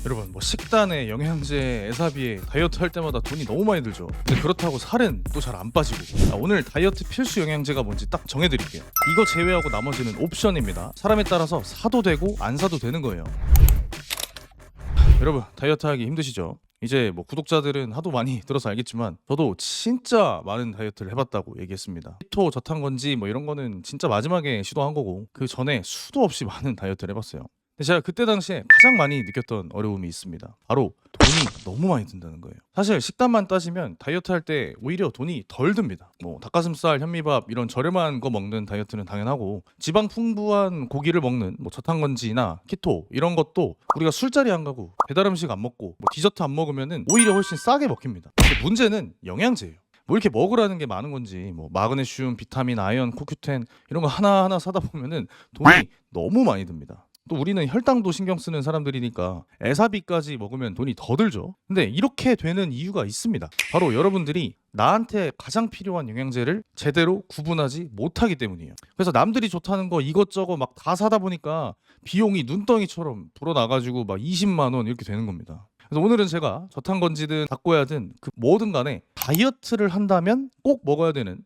여러분 뭐 식단에 영양제, 에사비에 다이어트 할 때마다 돈이 너무 많이 들죠. 근데 그렇다고 살은 또 잘 안 빠지고. 오늘 다이어트 필수 영양제가 뭔지 딱 정해드릴게요. 이거 제외하고 나머지는 옵션입니다. 사람에 따라서 사도 되고 안 사도 되는 거예요. 여러분 다이어트 하기 힘드시죠? 이제 뭐 구독자들은 하도 많이 들어서 알겠지만 저도 진짜 많은 다이어트를 해봤다고 얘기했습니다. 키토, 저탄건지 뭐 이런 거는 진짜 마지막에 시도한 거고, 그 전에 수도 없이 많은 다이어트를 해봤어요. 근데 제가 그때 당시에 가장 많이 느꼈던 어려움이 있습니다. 바로 돈이 너무 많이 든다는 거예요. 사실 식단만 따지면 다이어트 할 때 오히려 돈이 덜 듭니다. 뭐 닭가슴살, 현미밥 이런 저렴한 거 먹는 다이어트는 당연하고, 지방 풍부한 고기를 먹는 뭐 저탄건지나 키토 이런 것도 우리가 술자리 안 가고 배달 음식 안 먹고 뭐 디저트 안 먹으면은 오히려 훨씬 싸게 먹힙니다. 근데 문제는 영양제예요. 뭐 이렇게 먹으라는 게 많은 건지, 뭐 마그네슘, 비타민, 아연, 코큐텐 이런 거 하나하나 사다 보면은 돈이 너무 많이 듭니다. 또 우리는 혈당도 신경 쓰는 사람들이니까 에사비까지 먹으면 돈이 더 들죠. 근데 이렇게 되는 이유가 있습니다. 바로 여러분들이 나한테 가장 필요한 영양제를 제대로 구분하지 못하기 때문이에요. 그래서 남들이 좋다는 거 이것저것 막 다 사다 보니까 비용이 눈덩이처럼 불어나가지고 막 20만 원 이렇게 되는 겁니다. 그래서 오늘은 제가 저탄건지든 닭고야든 그 뭐든 간에 다이어트를 한다면 꼭 먹어야 되는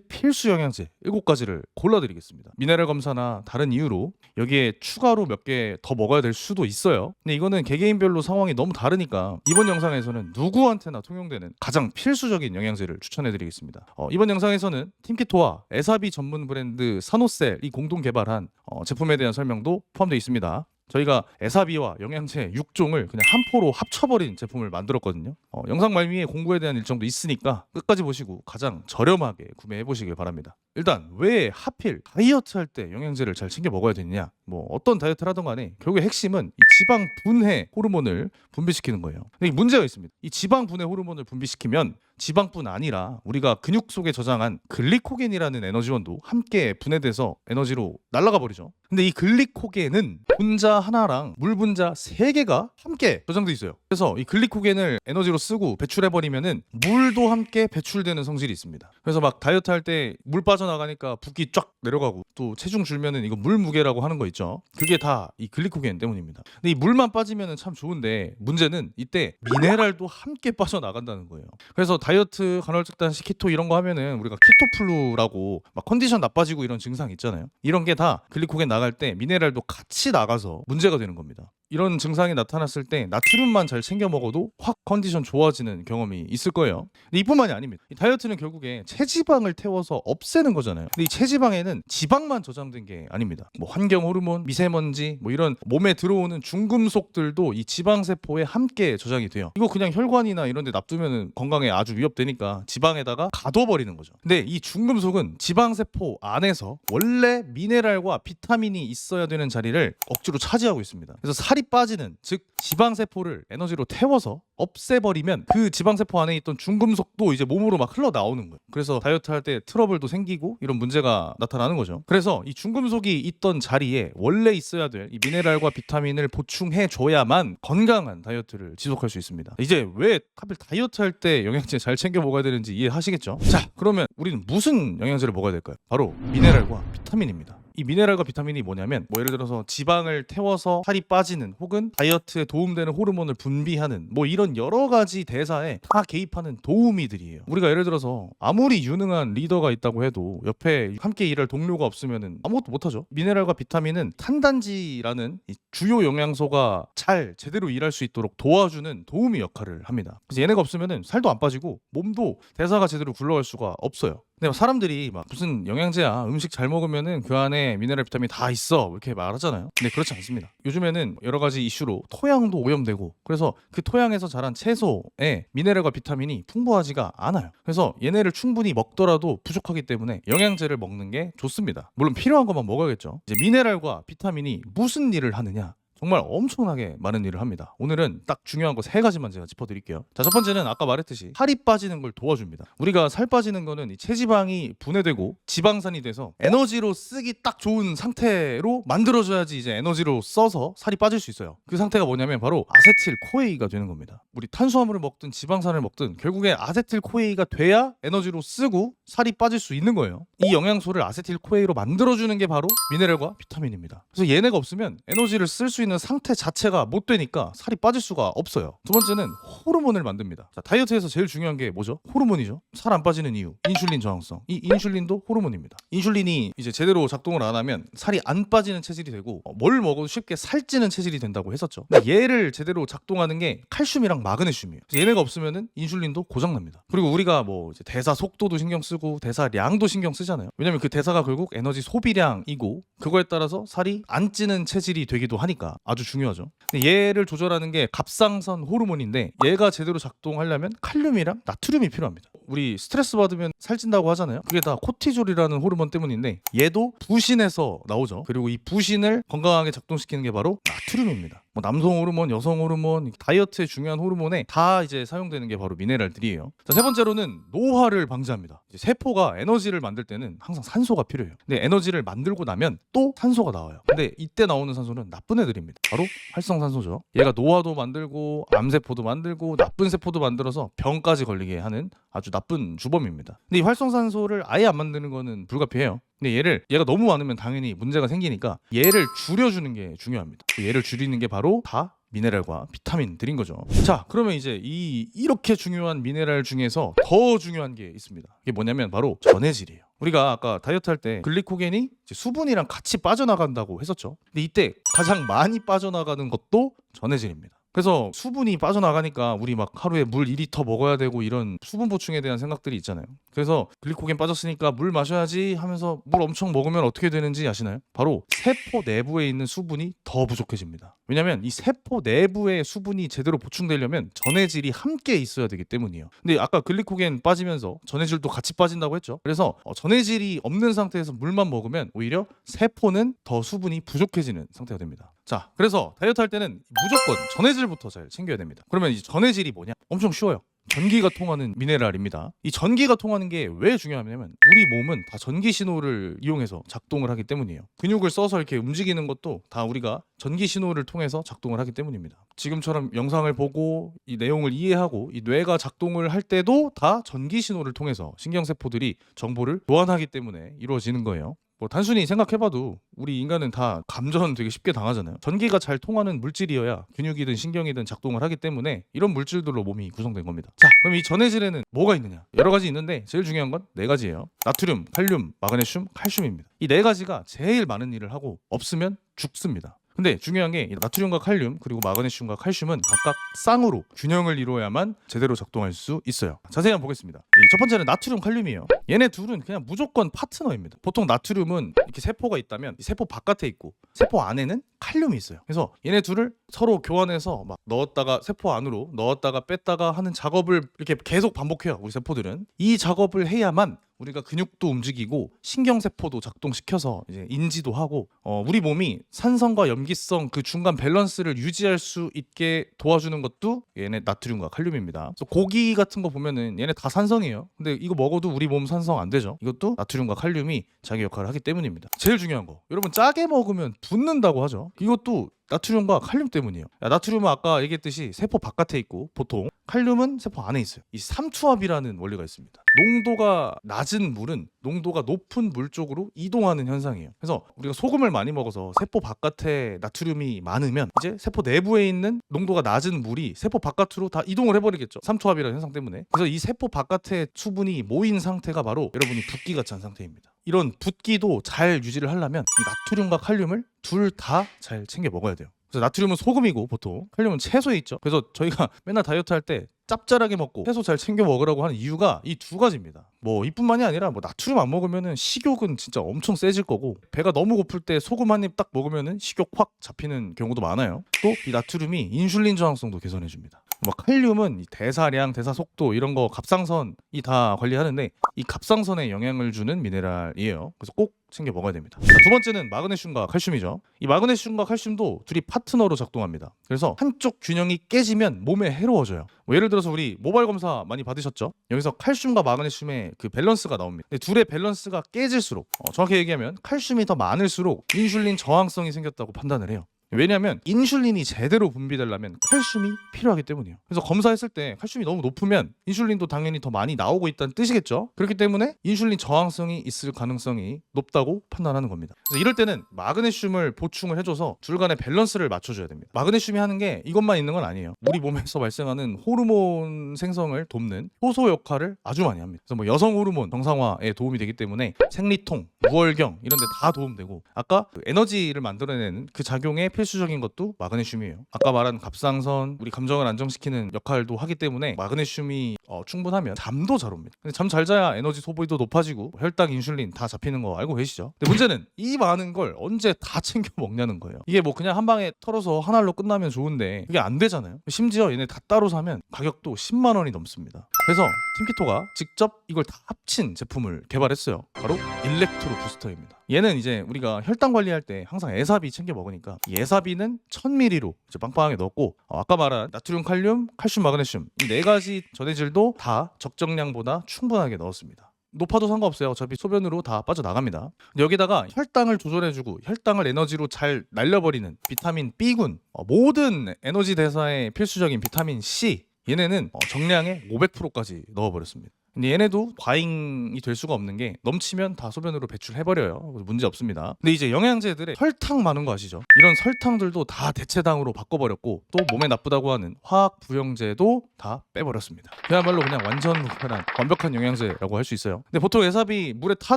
필수 영양제 7가지를 골라드리겠습니다. 미네랄 검사나 다른 이유로 여기에 추가로 몇 개 더 먹어야 될 수도 있어요. 근데 이거는 개개인별로 상황이 너무 다르니까 이번 영상에서는 누구한테나 통용되는 가장 필수적인 영양제를 추천해드리겠습니다. 이번 영상에서는 팀키토와 에사비 전문 브랜드 사노셀이 공동 개발한 제품에 대한 설명도 포함되어 있습니다. 저희가 에사비와 영양제 6종을 그냥 한 포로 합쳐버린 제품을 만들었거든요. 영상 말미에 공구에 대한 일정도 있으니까 끝까지 보시고 가장 저렴하게 구매해 보시길 바랍니다. 일단 왜 하필 다이어트 할 때 영양제를 잘 챙겨 먹어야 되느냐, 뭐 어떤 다이어트를 하던 간에 결국에 핵심은 이 지방 분해 호르몬을 분비시키는 거예요. 근데 이 문제가 있습니다. 이 지방 분해 호르몬을 분비시키면 지방뿐 아니라 우리가 근육 속에 저장한 글리코겐이라는 에너지원도 함께 분해돼서 에너지로 날아가 버리죠. 근데 이 글리코겐은 분자 하나랑 물 분자 3개가 함께 저장돼 있어요. 그래서 이 글리코겐을 에너지로 쓰고 배출해버리면은 물도 함께 배출되는 성질이 있습니다. 그래서 막 다이어트 할 때 물 빠져나가니까 붓기 쫙 내려가고, 또 체중 줄면은 이거 물 무게라고 하는 거 있죠. 그게 다 이 글리코겐 때문입니다. 근데 이 물만 빠지면은 참 좋은데, 문제는 이때 미네랄도 함께 빠져나간다는 거예요. 그래서 다이어트, 간헐적 단식, 키토 이런 거 하면은 우리가 키토플루라고 막 컨디션 나빠지고 이런 증상 있잖아요. 이런 게 다 글리코겐 나갈 때 미네랄도 같이 나가서 문제가 되는 겁니다. 이런 증상이 나타났을 때 나트륨만 잘 챙겨 먹어도 확 컨디션 좋아지는 경험이 있을 거예요. 근데 이뿐만이 아닙니다. 이 다이어트는 결국에 체지방을 태워서 없애는 거잖아요. 근데 이 체지방에는 지방만 저장된 게 아닙니다. 뭐 환경 호르몬, 미세먼지, 뭐 이런 몸에 들어오는 중금속들도 이 지방세포에 함께 저장이 돼요. 이거 그냥 혈관이나 이런 데 놔두면 건강에 아주 위협되니까 지방에다가 가둬버리는 거죠. 근데 이 중금속은 지방세포 안에서 원래 미네랄과 비타민이 있어야 되는 자리를 억지로 차지하고 있습니다. 그래서 살이 빠지는, 즉 지방세포를 에너지로 태워서 없애버리면 그 지방세포 안에 있던 중금속도 이제 몸으로 막 흘러나오는 거예요. 그래서 다이어트 할 때 트러블도 생기고 이런 문제가 나타나는 거죠. 그래서 이 중금속이 있던 자리에 원래 있어야 될 이 미네랄과 비타민을 보충해 줘야만 건강한 다이어트를 지속할 수 있습니다. 이제 왜 하필 다이어트 할 때 영양제 잘 챙겨 먹어야 되는지 이해하시겠죠? 자, 그러면 우리는 무슨 영양제를 먹어야 될까요? 바로 미네랄과 비타민입니다. 이 미네랄과 비타민이 뭐냐면, 뭐 예를 들어서 지방을 태워서 살이 빠지는, 혹은 다이어트에 도움되는 호르몬을 분비하는, 뭐 이런 여러 가지 대사에 다 개입하는 도우미들이에요. 우리가 예를 들어서 아무리 유능한 리더가 있다고 해도 옆에 함께 일할 동료가 없으면 아무것도 못하죠. 미네랄과 비타민은 탄단지라는 이 주요 영양소가 잘 제대로 일할 수 있도록 도와주는 도우미 역할을 합니다. 그래서 얘네가 없으면 살도 안 빠지고 몸도 대사가 제대로 굴러갈 수가 없어요. 근데 사람들이 막 무슨 영양제야, 음식 잘 먹으면은 그 안에 미네랄 비타민 다 있어 이렇게 말하잖아요. 근데 그렇지 않습니다. 요즘에는 여러 가지 이슈로 토양도 오염되고, 그래서 그 토양에서 자란 채소에 미네랄과 비타민이 풍부하지가 않아요. 그래서 얘네를 충분히 먹더라도 부족하기 때문에 영양제를 먹는 게 좋습니다. 물론 필요한 것만 먹어야겠죠. 이제 미네랄과 비타민이 무슨 일을 하느냐, 정말 엄청나게 많은 일을 합니다. 오늘은 딱 중요한 거 3가지만 제가 짚어드릴게요. 자, 첫 번째는 아까 말했듯이 살이 빠지는 걸 도와줍니다. 우리가 살 빠지는 거는 이 체지방이 분해되고 지방산이 돼서 에너지로 쓰기 딱 좋은 상태로 만들어줘야지 이제 에너지로 써서 살이 빠질 수 있어요. 그 상태가 뭐냐면 바로 아세틸코에이가 되는 겁니다. 우리 탄수화물을 먹든 지방산을 먹든 결국에 아세틸코에이가 돼야 에너지로 쓰고 살이 빠질 수 있는 거예요. 이 영양소를 아세틸코에이로 만들어주는 게 바로 미네랄과 비타민입니다. 그래서 얘네가 없으면 에너지를 쓸 수 있는 있는 상태 자체가 못 되니까 살이 빠질 수가 없어요. 두 번째는 호르몬을 만듭니다. 자, 다이어트에서 제일 중요한 게 뭐죠? 호르몬이죠. 살 안 빠지는 이유, 인슐린 저항성. 이 인슐린도 호르몬입니다. 인슐린이 이제 제대로 작동을 안 하면 살이 안 빠지는 체질이 되고 뭘 먹어도 쉽게 살찌는 체질이 된다고 했었죠. 근데 얘를 제대로 작동하는 게 칼슘이랑 마그네슘이에요. 얘네가 없으면은 인슐린도 고장납니다. 그리고 우리가 뭐 이제 대사 속도도 신경 쓰고 대사량도 신경 쓰잖아요. 왜냐면 그 대사가 결국 에너지 소비량이고 그거에 따라서 살이 안 찌는 체질이 되기도 하니까 아주 중요하죠. 근데 얘를 조절하는 게 갑상선 호르몬인데 얘가 제대로 작동하려면 칼륨이랑 나트륨이 필요합니다. 우리 스트레스 받으면 살찐다고 하잖아요. 그게 다 코티졸이라는 호르몬 때문인데 얘도 부신에서 나오죠. 그리고 이 부신을 건강하게 작동시키는 게 바로 나트륨입니다. 뭐 남성 호르몬, 여성 호르몬, 다이어트에 중요한 호르몬에 다 이제 사용되는 게 바로 미네랄들이에요. 자, 세 번째로는 노화를 방지합니다. 이제 세포가 에너지를 만들 때는 항상 산소가 필요해요. 근데 에너지를 만들고 나면 또 산소가 나와요. 근데 이때 나오는 산소는 나쁜 애들입니다. 바로 활성산소죠. 얘가 노화도 만들고 암세포도 만들고 나쁜 세포도 만들어서 병까지 걸리게 하는 아주 나쁜 주범입니다. 근데 이 활성산소를 아예 안 만드는 거는 불가피해요. 근데 얘가 너무 많으면 당연히 문제가 생기니까 얘를 줄여주는 게 중요합니다. 얘를 줄이는 게 바로 다 미네랄과 비타민들인 거죠. 자, 그러면 이제 이렇게 중요한 미네랄 중에서 더 중요한 게 있습니다. 이게 뭐냐면 바로 전해질이에요. 우리가 아까 다이어트 할 때 글리코겐이 이제 수분이랑 같이 빠져나간다고 했었죠. 근데 이때 가장 많이 빠져나가는 것도 전해질입니다. 그래서 수분이 빠져나가니까 우리 막 하루에 물 2리터 먹어야 되고 이런 수분 보충에 대한 생각들이 있잖아요. 그래서 글리코겐 빠졌으니까 물 마셔야지 하면서 물 엄청 먹으면 어떻게 되는지 아시나요? 바로 세포 내부에 있는 수분이 더 부족해집니다. 왜냐면 이 세포 내부의 수분이 제대로 보충되려면 전해질이 함께 있어야 되기 때문이에요. 근데 아까 글리코겐 빠지면서 전해질도 같이 빠진다고 했죠. 그래서 전해질이 없는 상태에서 물만 먹으면 오히려 세포는 더 수분이 부족해지는 상태가 됩니다. 자, 그래서 다이어트 할 때는 무조건 전해질부터 잘 챙겨야 됩니다. 그러면 이 전해질이 뭐냐? 엄청 쉬워요. 전기가 통하는 미네랄입니다. 이 전기가 통하는 게 왜 중요하냐면 우리 몸은 다 전기 신호를 이용해서 작동을 하기 때문이에요. 근육을 써서 이렇게 움직이는 것도 다 우리가 전기 신호를 통해서 작동을 하기 때문입니다. 지금처럼 영상을 보고 이 내용을 이해하고 이 뇌가 작동을 할 때도 다 전기 신호를 통해서 신경세포들이 정보를 교환하기 때문에 이루어지는 거예요. 뭐 단순히 생각해봐도 우리 인간은 다 감전 되게 쉽게 당하잖아요. 전기가 잘 통하는 물질이어야 근육이든 신경이든 작동을 하기 때문에 이런 물질들로 몸이 구성된 겁니다. 자, 그럼 이 전해질에는 뭐가 있느냐? 여러 가지 있는데 제일 중요한 건 네 가지예요. 나트륨, 칼륨, 마그네슘, 칼슘입니다. 이 네 가지가 제일 많은 일을 하고 없으면 죽습니다. 근데 중요한 게 나트륨과 칼륨 그리고 마그네슘과 칼슘은 각각 쌍으로 균형을 이루어야만 제대로 작동할 수 있어요. 자세히 한번 보겠습니다. 첫 번째는 나트륨, 칼륨이에요. 얘네 둘은 그냥 무조건 파트너입니다. 보통 나트륨은 이렇게 세포가 있다면 이 세포 바깥에 있고 세포 안에는 칼륨이 있어요. 그래서 얘네 둘을 서로 교환해서 막 넣었다가 세포 안으로 넣었다가 뺐다가 하는 작업을 이렇게 계속 반복해요. 우리 세포들은 이 작업을 해야만 우리가 근육도 움직이고 신경세포도 작동시켜서 이제 인지도 하고 우리 몸이 산성과 염기성 그 중간 밸런스를 유지할 수 있게 도와주는 것도 얘네 나트륨과 칼륨입니다. 그래서 고기 같은 거 보면은 얘네 다 산성이에요. 근데 이거 먹어도 우리 몸 산성 안 되죠. 이것도 나트륨과 칼륨이 자기 역할을 하기 때문입니다. 제일 중요한 거, 여러분 짜게 먹으면 붓는다고 하죠. 이것도 나트륨과 칼륨 때문이에요. 나트륨은 아까 얘기했듯이 세포 바깥에 있고 보통 칼륨은 세포 안에 있어요. 이 삼투압이라는 원리가 있습니다. 농도가 낮은 물은 농도가 높은 물 쪽으로 이동하는 현상이에요. 그래서 우리가 소금을 많이 먹어서 세포 바깥에 나트륨이 많으면 이제 세포 내부에 있는 농도가 낮은 물이 세포 바깥으로 다 이동을 해버리겠죠. 삼투압이라는 현상 때문에. 그래서 이 세포 바깥에 수분이 모인 상태가 바로 여러분이 붓기가 찬 상태입니다. 이런 붓기도 잘 유지를 하려면 이 나트륨과 칼륨을 둘 다 잘 챙겨 먹어야 돼요. 그래서 나트륨은 소금이고 보통 칼륨은 채소에 있죠. 그래서 저희가 맨날 다이어트 할 때 짭짤하게 먹고 채소 잘 챙겨 먹으라고 하는 이유가 이 두 가지입니다. 뭐 이뿐만이 아니라 뭐 나트륨 안 먹으면은 식욕은 진짜 엄청 세질 거고 배가 너무 고플 때 소금 한 입 딱 먹으면은 식욕 확 잡히는 경우도 많아요. 또 이 나트륨이 인슐린 저항성도 개선해 줍니다. 뭐 칼륨은 이 대사량, 대사 속도 이런 거 갑상선이 다 관리하는데 이 갑상선에 영향을 주는 미네랄이에요. 그래서 꼭 챙겨 먹어야 됩니다. 자, 두 번째는 마그네슘과 칼슘이죠. 이 마그네슘과 칼슘도 둘이 파트너로 작동합니다. 그래서 한쪽 균형이 깨지면 몸에 해로워져요. 뭐 예를 들어서 우리 모발 검사 많이 받으셨죠? 여기서 칼슘과 마그네슘의 그 밸런스가 나옵니다. 근데 둘의 밸런스가 깨질수록 정확히 얘기하면 칼슘이 더 많을수록 인슐린 저항성이 생겼다고 판단을 해요. 왜냐하면 인슐린이 제대로 분비되려면 칼슘이 필요하기 때문이에요. 그래서 검사했을 때 칼슘이 너무 높으면 인슐린도 당연히 더 많이 나오고 있다는 뜻이겠죠. 그렇기 때문에 인슐린 저항성이 있을 가능성이 높다고 판단하는 겁니다. 그래서 이럴 때는 마그네슘을 보충을 해줘서 둘 간의 밸런스를 맞춰줘야 됩니다. 마그네슘이 하는 게 이것만 있는 건 아니에요. 우리 몸에서 발생하는 호르몬 생성을 돕는 효소 역할을 아주 많이 합니다. 그래서 뭐 여성 호르몬 정상화에 도움이 되기 때문에 생리통, 무월경 이런 데 다 도움되고, 아까 그 에너지를 만들어내는 그 작용에 필수적인 것도 마그네슘이에요. 아까 말한 갑상선, 우리 감정을 안정시키는 역할도 하기 때문에 마그네슘이 충분하면 잠도 잘 옵니다. 근데 잠 잘 자야 에너지 소비도 높아지고 혈당, 인슐린 다 잡히는 거 알고 계시죠? 근데 문제는 이 많은 걸 언제 다 챙겨 먹냐는 거예요. 이게 뭐 그냥 한 방에 털어서 한 알로 끝나면 좋은데 그게 안 되잖아요. 심지어 얘네 다 따로 사면 가격도 10만 원이 넘습니다. 그래서 팀키토가 직접 이걸 다 합친 제품을 개발했어요. 바로 일렉트로 부스터입니다. 얘는 이제 우리가 혈당 관리할 때 항상 에사비 챙겨 먹으니까 이 에사비는 1000ml로 이제 빵빵하게 넣었고, 아까 말한 나트륨, 칼륨, 칼슘, 마그네슘 이 네 가지 전해질도 다 적정량보다 충분하게 넣었습니다. 높아도 상관없어요. 어차피 소변으로 다 빠져나갑니다. 근데 여기다가 혈당을 조절해주고 혈당을 에너지로 잘 날려버리는 비타민 B군, 모든 에너지 대사에 필수적인 비타민 C, 얘네는 정량의 500%까지 넣어버렸습니다. 근데 얘네도 과잉이 될 수가 없는 게 넘치면 다 소변으로 배출해버려요. 그래서 문제 없습니다. 근데 이제 영양제들에 설탕 많은 거 아시죠? 이런 설탕들도 다 대체당으로 바꿔버렸고, 또 몸에 나쁘다고 하는 화학 부형제도 다 빼버렸습니다. 그야말로 그냥 완전 무편한 완벽한 영양제라고 할 수 있어요. 근데 보통 에사비 물에 타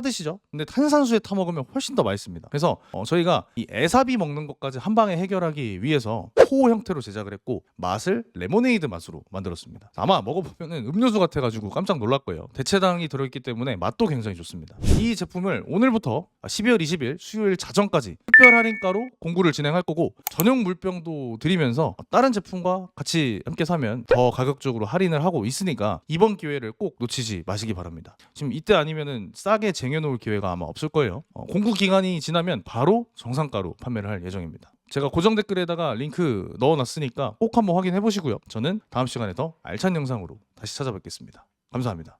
드시죠? 근데 탄산수에 타 먹으면 훨씬 더 맛있습니다. 그래서 저희가 이 에사비 먹는 것까지 한 방에 해결하기 위해서 포 형태로 제작을 했고, 맛을 레모네이드 맛으로 만들었습니다. 아마 먹어보면 음료수 같아가지고 깜짝 놀랄 거예요. 대체당이 들어있기 때문에 맛도 굉장히 좋습니다. 이 제품을 오늘부터 12월 20일 수요일 자정까지 특별 할인가로 공구를 진행할 거고, 전용 물병도 드리면서 다른 제품과 같이 함께 사면 더 가격적으로 할인을 하고 있으니까 이번 기회를 꼭 놓치지 마시기 바랍니다. 지금 이때 아니면은 싸게 쟁여놓을 기회가 아마 없을 거예요. 공구 기간이 지나면 바로 정상가로 판매를 할 예정입니다. 제가 고정 댓글에다가 링크 넣어놨으니까 꼭 한번 확인해 보시고요. 저는 다음 시간에 더 알찬 영상으로 다시 찾아뵙겠습니다. 감사합니다.